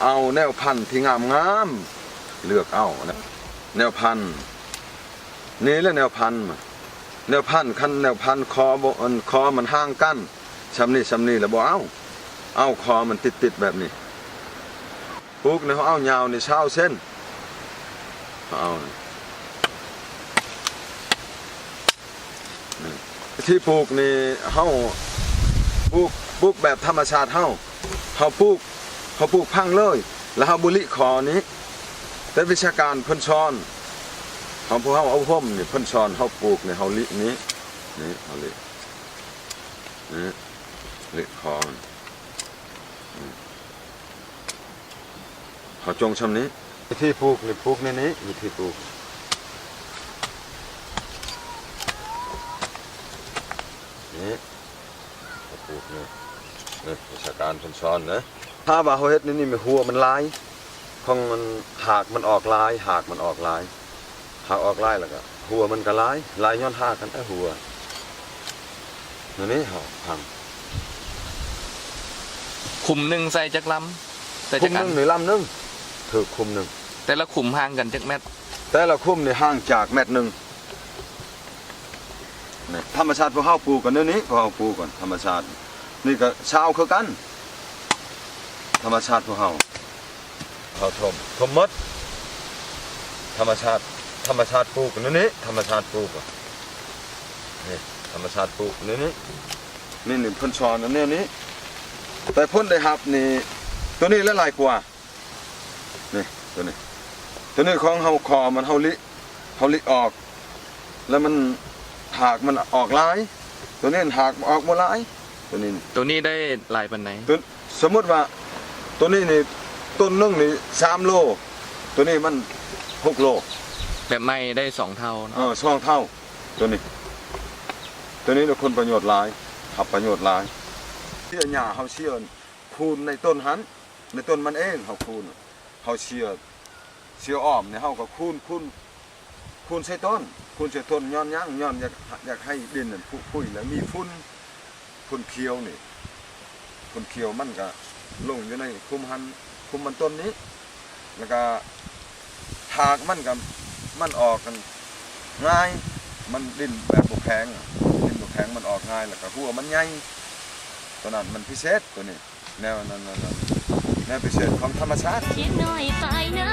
เอาแนวพันธุ์ที่งามเลือกเอานะแนวพันธุ์นี่แหละแนวพันธุ์แนวพันธุ์คันแนวพันธุ์คอมันห่างกันชำนี่แล้วบ่เอาคอมันติดแบบนี้ปลูกเนี่ยเขาเอายาวใน20 เส้นเอาที่ปลูกนี่เฮาปลูกแบบธรรมชาติเฮาปลูกพังเลยแล้วเฮาบุริคอนี้แต่วิชาการเพิ่นสอนเฮาเอาห่มนี่เพิ่นสอนเฮาปลูกในเฮาลินี้นี่เฮาลินี่ลิคอเฮาจงชำนี้วิธีปลูกนี่ปลูกในนี้วิธีปลูกนี่ปลูกนี่วิชาการเพิ่นสอนนะถ้าว่าเฮาเฮ็ดนี่มีหัวมันลายของมันหากมันออกลายหากออกลายแล้วก็หัวมันก็ลายย้อนหากกันแต่หัวนี่เฮาพังขุมหนึ่งใส่จักลำแต่คุมหนึ่งหรือลำหนึ่งถือคุมหนึ่งแต่ละขุมห่างกันจักเม็ดแต่ละคุมนี่ห่างจากเม็ดหนึ่งนี่ธรรมชาติพวกเฮาปลูกกันนี้พวกเฮาปลูกกันธรรมชาตินี่ก็ชาวคือกันธรรมชาติพวกเฮาทมมดธรรมชาติปลูกกันนี้ธรรมชาติปลูกนี่ธรรมชาติปลูกนี่เพิ่นสอนอันนี้แต่พ้นได้รับนี่ตัวนี้ละลายกว่านี่ตัวนี้ของเฮาคอมันเฮาลิออกแล้วมันหากมันออกลายตัวนี้หากออกบ่ลายตัวนี้ได้ลายปานไหนสมมติว่าตัวนี้นี่ต้นนึงนี่3 โลตัวนี้มัน6 โลแบบไม่ได้2 เท่าเนาะ2 เท่าตัวนี้ทุกคนประโยชน์หลายขับประโยชน์หลายเชี่ยหญ้าเฮาเชี่ยคูณในต้นหันในต้นมันเองเฮาคูณเฮาเชี่ยอ้อมเนี่ยเฮาก็คูณใส่ต้นย้อนอยากให้ดินนั่นปุ้ยแล้วมีฝุ่นเขียวนี่ฝุ่นเขียวมันก็ลงอยู่ในคุมมันต้นนี้แล้วก็หากมันออกกันง่ายมันดินแบบบ่แข็งมันออกง่ายแล้วก็หัวมันใหญ่ตัวนั้นมันพิเศษตัวนี้แนวนั้นแนวพิเศษของธรรมชาติคิดน้อยไปนะ